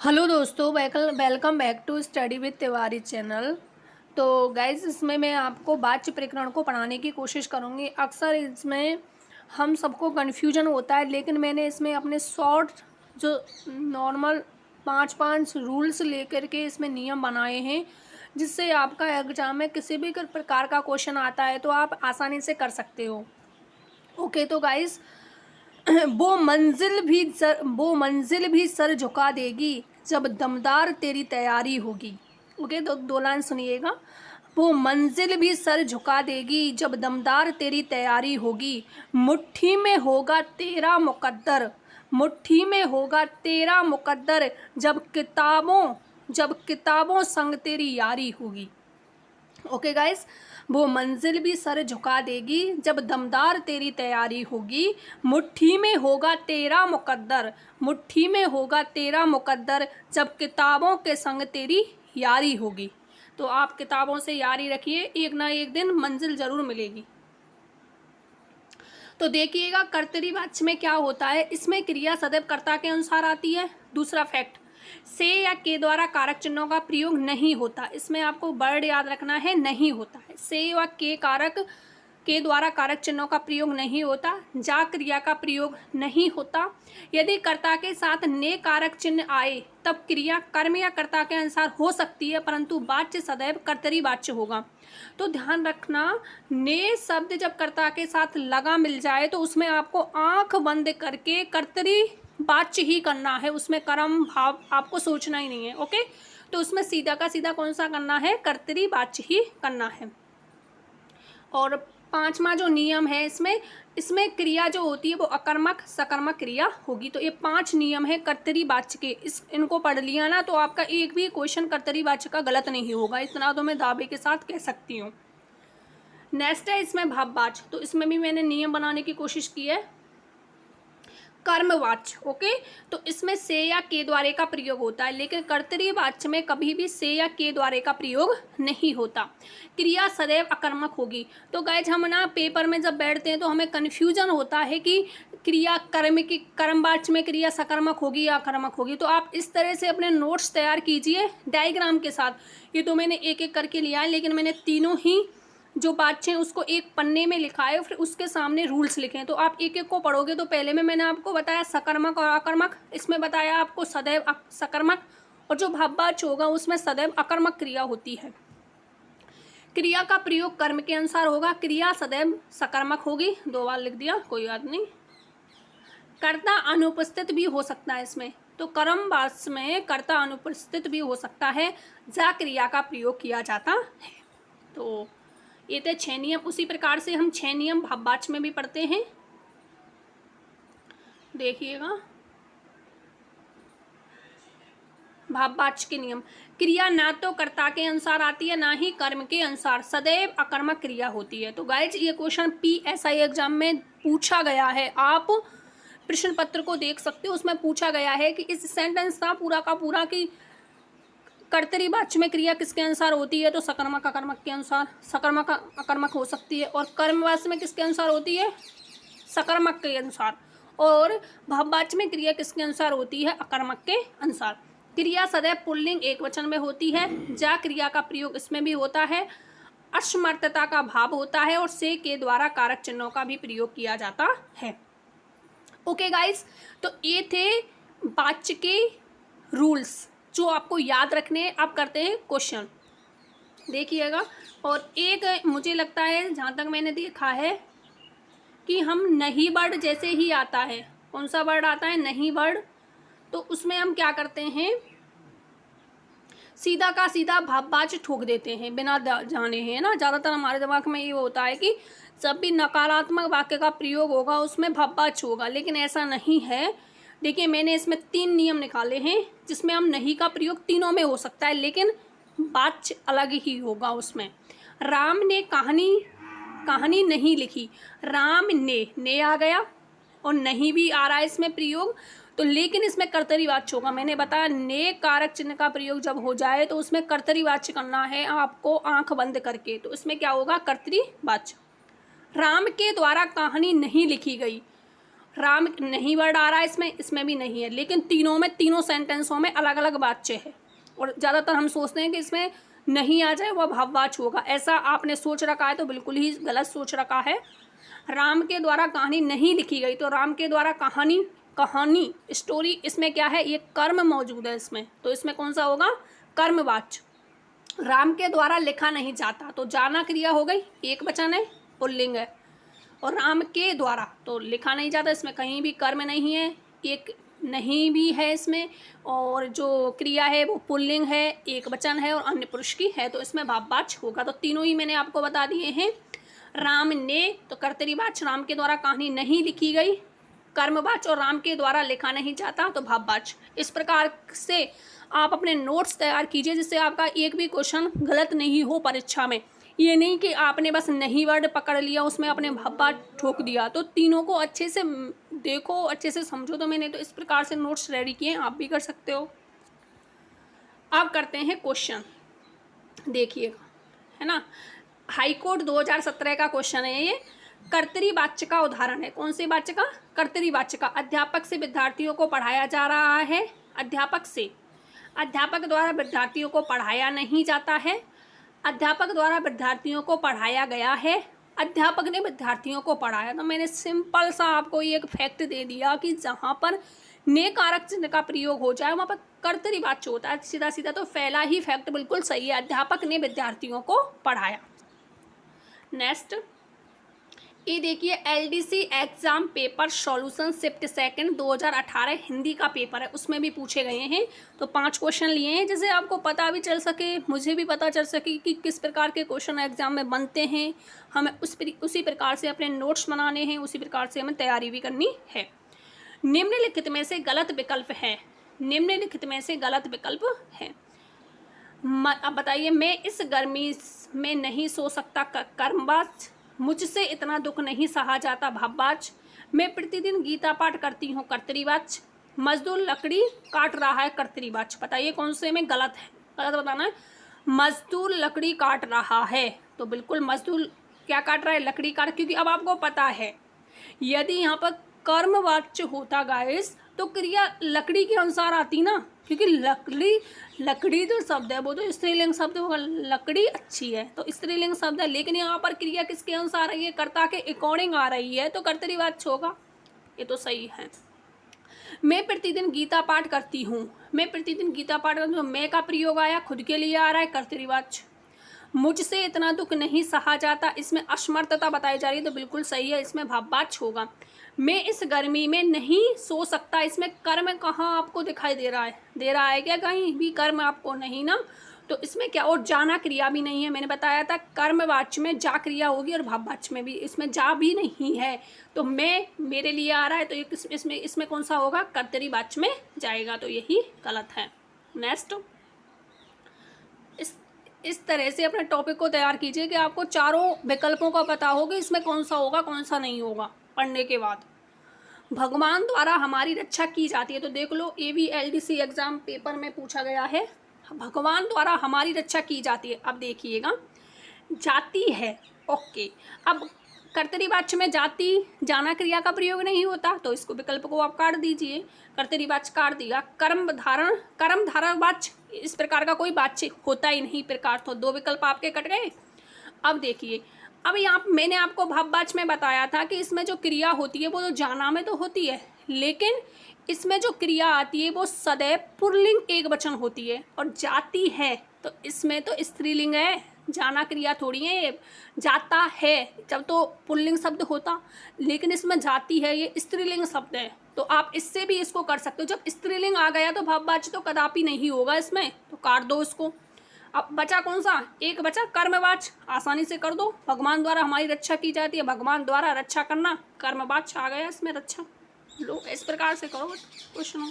Hello दोस्तों, welcome back to study with Tiwari channel. तो guys, इसमें मैं आपको वाच्य प्रकरण को पढ़ाने की कोशिश करूँगी। अक्सर इसमें हम सबको कन्फ्यूजन होता है, लेकिन मैंने इसमें अपने शॉर्ट जो नॉर्मल पाँच पाँच रूल्स लेकर के इसमें नियम बनाए हैं, जिससे आपका एग्जाम में किसी भी प्रकार का क्वेश्चन आता है तो आप आसानी से कर सकते हो। ओके, तो गाइज, वो मंजिल भी सर झुका देगी जब दमदार तेरी तैयारी होगी। ओके, तो दो लाइन सुनिएगा। वो मंजिल भी सर झुका देगी जब दमदार तेरी तैयारी होगी। मुट्ठी में होगा तेरा मुकद्दर, मुट्ठी में होगा तेरा मुकद्दर, जब किताबों संग तेरी यारी होगी। ओके गाइस, वो मंजिल भी सर झुका देगी जब दमदार तेरी तैयारी होगी। मुट्ठी में होगा तेरा मुकद्दर, मुट्ठी में होगा तेरा मुकद्दर, जब किताबों के संग तेरी यारी होगी। तो आप किताबों से यारी रखिए, एक ना एक दिन मंजिल जरूर मिलेगी। तो देखिएगा, कर्तरी वाच्य में क्या होता है। इसमें क्रिया सदैव कर्ता के अनुसार आती है। दूसरा फैक्ट, से या के द्वारा कारक चिन्हों का प्रयोग नहीं होता। इसमें आपको वर्ड याद रखना है, नहीं होता है। से या के द्वारा कारक चिन्हों का प्रयोग नहीं होता। जा क्रिया का प्रयोग नहीं होता। यदि कर्ता के साथ ने कारक चिन्ह आए तब क्रिया कर्म या कर्ता के अनुसार हो सकती है, परंतु वाच्य सदैव कर्तरी वाच्य होगा। तो ध्यान रखना, ने शब्द जब कर्ता के साथ लगा मिल जाए तो उसमें आपको आंख बंद करके कर्तरी वाच्य ही करना है। उसमें कर्म भाव आपको सोचना ही नहीं है। ओके, तो उसमें सीधा का सीधा कौन सा करना है, कर्तरी वाच्य ही करना है। और पांचवा जो नियम है, इसमें क्रिया जो होती है वो अकर्मक सकर्मक क्रिया होगी। तो ये 5 नियम है कर्तरी वाच्य के। इनको पढ़ लिया ना तो आपका एक भी क्वेश्चन कर्तरी वाच्य का गलत नहीं होगा, इतना तो मैं दावे के साथ कह सकती हूँ। नेक्स्ट है इसमें भाववाच्य। तो इसमें भी मैंने नियम बनाने की कोशिश की है। कर्मवाच्य, ओके, तो इसमें से या के द्वारे का प्रयोग होता है, लेकिन कर्तरी वाच्य में कभी भी से या के द्वारे का प्रयोग नहीं होता। क्रिया सदैव अकर्मक होगी। तो गाइज, हम ना पेपर में जब बैठते हैं तो हमें कन्फ्यूजन होता है कि क्रिया कर्म वाच्य में क्रिया सकर्मक होगी या अकर्मक होगी। तो आप इस तरह से अपने नोट्स तैयार कीजिए डायग्राम के साथ। ये तो मैंने एक एक करके लिया है, लेकिन मैंने तीनों ही जो वाच्य हैं उसको एक पन्ने में लिखा है, फिर उसके सामने रूल्स लिखे हैं। तो आप एक एक को पढ़ोगे तो पहले में मैंने आपको बताया सकर्मक और अकर्मक, इसमें बताया आपको सदैव सकर्मक, और जो भाववाच्य होगा उसमें सदैव अकर्मक क्रिया होती है। क्रिया का प्रयोग कर्म के अनुसार होगा, क्रिया सदैव सकर्मक होगी। 2 बार लिख दिया, कोई बात नहीं। कर्ता अनुपस्थित भी हो सकता है इसमें, तो कर्म वाच्य में कर्ता अनुपस्थित भी हो सकता है, जा क्रिया का प्रयोग किया जाता है। तो ये थे 6 नियम। उसी प्रकार से हम 6 नियम भाववाच्य में भी पढ़ते हैं, देखिएगा। भाववाच्य के नियम, क्रिया ना तो कर्ता के अनुसार आती है ना ही कर्म के अनुसार, सदैव अकर्मक क्रिया होती है। तो गाइज, ये क्वेश्चन PSI एग्जाम में पूछा गया है। आप प्रश्न पत्र को देख सकते हो, उसमें पूछा गया है कि इस सेंटेंस का पूरा का पूरा कि कर्तरी वाच्य में क्रिया किसके अनुसार होती है, तो सकर्मक अकर्मक के अनुसार, सकर्मक अकर्मक हो सकती है। और कर्म वाच्य में किसके अनुसार होती है, सकर्मक के अनुसार। और भाववाच्य में क्रिया किसके अनुसार होती है, अकर्मक के अनुसार। क्रिया सदैव पुल्लिंग एक वचन में होती है। जा क्रिया का प्रयोग इसमें भी होता है। असमर्थता का भाव होता है, और से के द्वारा कारक चिन्हों का भी प्रयोग किया जाता है। ओके गाइस, तो ये थे वाच्य के रूल्स जो आपको याद रखने हैं। आप करते हैं क्वेश्चन, देखिएगा। और एक मुझे लगता है, जहाँ तक मैंने देखा है, कि हम नहीं वर्ड जैसे ही आता है, कौन सा वर्ड आता है, नहीं वर्ड, तो उसमें हम क्या करते हैं, सीधा का सीधा भाववाच्य ठोक देते हैं बिना जाने, है ना। ज़्यादातर हमारे दिमाग में ये होता है कि जब भी नकारात्मक वाक्य का प्रयोग होगा उसमें भाववाच्य होगा, लेकिन ऐसा नहीं है। देखिए, मैंने इसमें 3 नियम निकाले हैं जिसमें हम नहीं का प्रयोग तीनों में हो सकता है, लेकिन वाच्य अलग ही होगा उसमें। राम ने कहानी नहीं लिखी, राम ने आ गया, और नहीं भी आ रहा है इसमें प्रयोग, तो लेकिन इसमें कर्तरी वाच्य होगा। मैंने बताया ने कारक चिन्ह का प्रयोग जब हो जाए तो उसमें कर्तरी वाच्य करना है आपको आंख बंद करके, तो इसमें क्या होगा, कर्तरी वाच्य। राम के द्वारा कहानी नहीं लिखी गई, राम नहीं वर्ड आ रहा है इसमें, इसमें भी नहीं है, लेकिन तीनों में, तीनों सेंटेंसों में अलग अलग वाच्य है। और ज़्यादातर हम सोचते हैं कि इसमें नहीं आ जाए वह भाववाच्य होगा, ऐसा आपने सोच रखा है तो बिल्कुल ही गलत सोच रखा है। राम के द्वारा कहानी नहीं लिखी गई, तो राम के द्वारा कहानी, कहानी स्टोरी, इसमें क्या है, ये कर्म मौजूद है इसमें, तो इसमें कौन सा होगा, कर्मवाच्य। राम के द्वारा लिखा नहीं जाता, तो जाना क्रिया हो गई, एक वचन है, पुल्लिंग है। और राम के द्वारा तो लिखा नहीं जाता, इसमें कहीं भी कर्म नहीं है, एक नहीं भी है इसमें, और जो क्रिया है वो पुल्लिंग है, एक वचन है और अन्य पुरुष की है, तो इसमें भाववाच्य होगा। तो तीनों ही मैंने आपको बता दिए हैं। राम ने तो कर्तरीवाच्य, राम के द्वारा कहानी नहीं लिखी गई, कर्मवाच्य, और राम के द्वारा लिखा नहीं जाता तो भाववाच्य। इस प्रकार से आप अपने नोट्स तैयार कीजिए जिससे आपका एक भी क्वेश्चन गलत नहीं हो परीक्षा में। ये नहीं कि आपने बस नहीं वर्ड पकड़ लिया, उसमें अपने भाववाच्य ठोक दिया। तो तीनों को अच्छे से देखो, अच्छे से समझो। तो मैंने तो इस प्रकार से नोट्स रेडी किए, आप भी कर सकते हो। अब करते हैं क्वेश्चन, देखिएगा, है ना। हाईकोर्ट 2017 का क्वेश्चन है ये। कर्तरीवाच्य का उदाहरण है, कौन से वाच्य का, कर्तरीवाच्य का। अध्यापक से विद्यार्थियों को पढ़ाया जा रहा है, अध्यापक से, अध्यापक द्वारा विद्यार्थियों को पढ़ाया नहीं जाता है, अध्यापक द्वारा विद्यार्थियों को पढ़ाया गया है, अध्यापक ने विद्यार्थियों को पढ़ाया। तो मैंने सिंपल सा आपको ये एक फैक्ट दे दिया कि जहाँ पर ने कारक चिन्ह का प्रयोग हो जाए वहाँ पर कर्तरीवाच्य होता है, सीधा सीधा। तो पहला ही फैक्ट बिल्कुल सही है, अध्यापक ने विद्यार्थियों को पढ़ाया। नेक्स्ट ये देखिए, LDC exam paper solution shift second 2018 Hindi का पेपर है, उसमें भी पूछे गए हैं। तो 5 क्वेश्चन लिए हैं, जिससे आपको पता भी चल सके, मुझे भी पता चल सके कि किस प्रकार के क्वेश्चन एग्जाम में बनते हैं। हमें उसी प्रकार से अपने नोट्स बनाने हैं, उसी प्रकार से हमें तैयारी भी करनी है। निम्नलिखित में से गलत विकल्प है, निम्नलिखित में से गलत विकल्प है। अब बताइए, मैं इस गर्मी में नहीं सो सकता, कर्मवाच्य। मुझसे इतना दुख नहीं सहा जाता, भाववाच्य। मैं प्रतिदिन गीता पाठ करती हूँ, कर्तरीवाच्य। मजदूर लकड़ी काट रहा है, कर्तरीवाच्य। बताइए कौन से में गलत है, गलत बताना है। मजदूर लकड़ी काट रहा है, तो बिल्कुल मजदूर क्या काट रहा है, लकड़ी काट, क्योंकि अब आपको पता है यदि यहाँ पर कर्मवाच्य होता गाइस तो क्रिया लकड़ी के अनुसार आती ना, क्योंकि लकड़ी, लकड़ी जो शब्द है वो तो स्त्रीलिंग शब्द होगा, लकड़ी अच्छी है तो स्त्रीलिंग शब्द है, लेकिन यहाँ पर क्रिया किसके अनुसार है, ये कर्ता के अकॉर्डिंग आ रही है, तो कर्तरीवाच्य होगा, ये तो सही है। मैं प्रतिदिन गीता पाठ करती हूँ, मैं प्रतिदिन गीता पाठ करती हूँ, मैं का प्रयोग आया, खुद के लिए आ रहा है, कर्तरीवाच्य। मुझसे इतना दुख नहीं सहा जाता, इसमें असमर्थता बताई जा रही है, तो बिल्कुल सही है, इसमें भाववाच्य होगा। मैं इस गर्मी में नहीं सो सकता, इसमें कर्म कहाँ आपको दिखाई दे रहा है, दे रहा है क्या, कहीं भी कर्म आपको नहीं ना, तो इसमें क्या, और जाना क्रिया भी नहीं है, मैंने बताया था कर्मवाच्य में जा क्रिया होगी और भाववाच्य में भी, इसमें जा भी नहीं है, तो मैं मेरे लिए आ रहा है, तो ये इसमें कौन सा होगा, कर्तरीवाच्य में जाएगा, तो यही गलत है। नेक्स्ट, इस तरह से अपने टॉपिक को तैयार कीजिए कि आपको चारों विकल्पों का पता हो कि इसमें कौन सा होगा, कौन सा नहीं होगा पढ़ने के बाद। भगवान द्वारा हमारी रक्षा की जाती है, तो देख लो ये भी एलडीसी एग्जाम पेपर में पूछा गया है, भगवान द्वारा हमारी रक्षा की जाती है। अब देखिएगा, जाती है, ओके। अब कर्तरीवाच्य में जाति जाना क्रिया का प्रयोग नहीं होता, तो इसको विकल्प को आप काट दीजिए, कर्तरीवाच्य काट दिया। कर्म धारण वाच्य, इस प्रकार का कोई वाच्य होता ही नहीं प्रकार, तो 2 विकल्प आपके कट गए। अब देखिए, अब यहाँ मैंने आपको भाववाच्य में बताया था कि इसमें जो क्रिया होती है वो तो जाना में तो होती है, लेकिन इसमें जो क्रिया आती है वो सदैव पुल्लिंग एक वचन होती है, और जाती है तो इसमें तो स्त्रीलिंग है, जाना क्रिया थोड़ी है, जाता है जब तो पुल्लिंग शब्द होता, लेकिन इसमें जाती है ये स्त्रीलिंग शब्द है, तो आप इससे भी इसको कर सकते हो। जब स्त्रीलिंग आ गया तो भाववाच्य तो कदापि नहीं होगा इसमें, तो काट दो इसको। अब बचा कौन सा, एक बचा कर्मवाच्य, आसानी से कर दो। भगवान द्वारा हमारी रक्षा की जाती है, भगवान द्वारा रक्षा करना, कर्मवाच्य आ गया इसमें रक्षा। लो इस प्रकार से करो क्वेश्चन।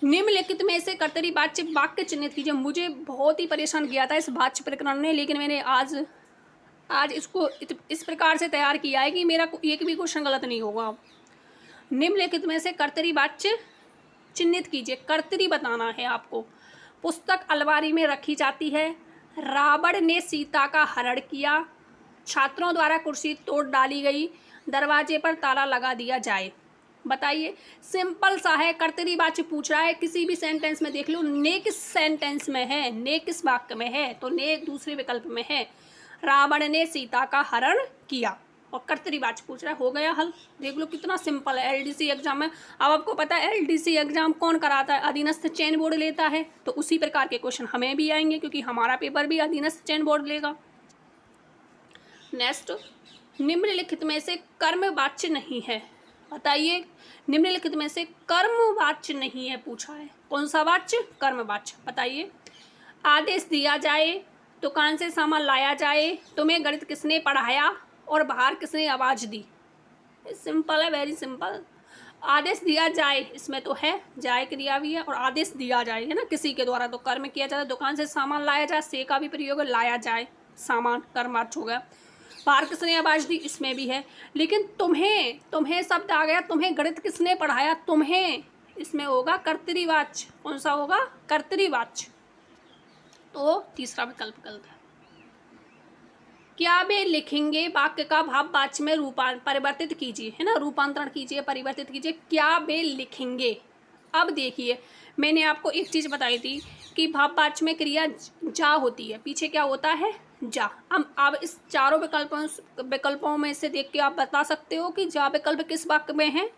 निम्नलिखित में से कर्तरीवाच्य वाक्य चिन्हित कीजिए। मुझे बहुत ही परेशान किया था इस वाच्य प्रकरण ने, लेकिन मैंने आज इसको इस प्रकार से तैयार किया है कि मेरा एक भी क्वेश्चन गलत नहीं होगा। निम्नलिखित में से कर्तरीवाच्य चिन्हित कीजिए, कर्तरी बताना है आपको। पुस्तक अलमारी में रखी जाती है, रावण ने सीता का हरण किया, छात्रों द्वारा कुर्सी तोड़ डाली गई, दरवाजे पर ताला लगा दिया जाए। बताइए, सिंपल सा है, कर्तरी-वाच्य पूछ रहा है। किसी भी सेंटेंस में देख लो, ने किस सेंटेंस में है, ने किस वाक्य में है, तो ने दूसरे विकल्प में है। रावण ने सीता का हरण किया और कर्तरी-वाच्य पूछ रहा है, हो गया हल। देख लो कितना सिंपल है। एलडीसी एग्जाम में, अब आपको पता है एलडीसी एग्जाम कौन कराता है, अधीनस्थ चयन बोर्ड लेता है, तो उसी प्रकार के क्वेश्चन हमें भी आएंगे क्योंकि हमारा पेपर भी अधीनस्थ चयन बोर्ड लेगा। नेक्स्ट, निम्नलिखित में से कर्मवाच्य नहीं है। बताइए, निम्नलिखित में से कर्मवाच्य नहीं है पूछा है। कौन सा वाच्य? कर्मवाच्य। बताइए, आदेश दिया जाए, दुकान से सामान लाया जाए, तुम्हें गणित किसने पढ़ाया और बाहर किसने आवाज दी। सिंपल है, वेरी सिंपल। आदेश दिया जाए, इसमें तो है, जाए क्रिया भी है और आदेश दिया जाए है ना, किसी के द्वारा, तो कर्म किया जाता है। दुकान से सामान लाया जाए, से का भी प्रयोग है, लाया जाए सामान, कर्मवाच्य हो गया। बाहर किसने आवाज दी, इसमें भी है। लेकिन तुम्हें, तुम्हें शब्द आ गया, तुम्हें गणित किसने पढ़ाया, तुम्हें, इसमें होगा कर्तरीवाच्य। कौन सा होगा? कर्तरीवाच्य। तो तीसरा विकल्प गलत है। क्या वे लिखेंगे, वाक्य का भाव वाच्य में परिवर्तित कीजिए, है ना, रूपांतरण कीजिए, परिवर्तित कीजिए। क्या वे लिखेंगे। अब देखिए, मैंने आपको एक चीज बताई थी कि भाव वाच्य में क्रिया जा होती है, पीछे क्या होता है, जा। अब इस चारों विकल्पों में से देख के आप बता सकते हो कि जा विकल्प किस वाक्य में है।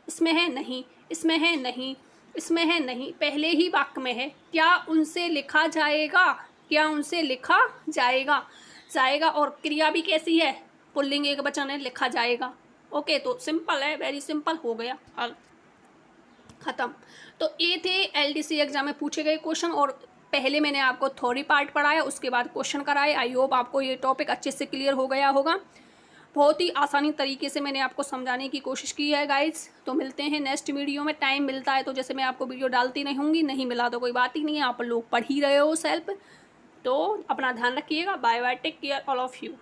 इसमें है नहीं, इसमें है नहीं, इसमें है नहीं, पहले ही वाक्य में है। क्या उनसे लिखा जाएगा, क्या उनसे लिखा जाएगा, जाएगा। और क्रिया भी कैसी है, पुल्लिंग एक वचन है, लिखा जाएगा। ओके, तो सिंपल है, वेरी सिंपल, हो गया हल, खत्म। तो ये थे एलडीसी एग्जाम में पूछे गए क्वेश्चन, और पहले मैंने आपको थ्योरी पार्ट पढ़ाया, उसके बाद क्वेश्चन कराए। आई होप आपको ये टॉपिक अच्छे से क्लियर हो गया होगा। बहुत ही आसानी तरीके से मैंने आपको समझाने की कोशिश की है गाइज। तो मिलते हैं नेक्स्ट वीडियो में, टाइम मिलता है तो जैसे मैं आपको वीडियो डालती रहूँगी, नहीं मिला तो कोई बात ही नहीं है, आप लोग पढ़ ही रहे हो सेल्फ। तो अपना ध्यान रखिएगा। Bye bye, take care all of you.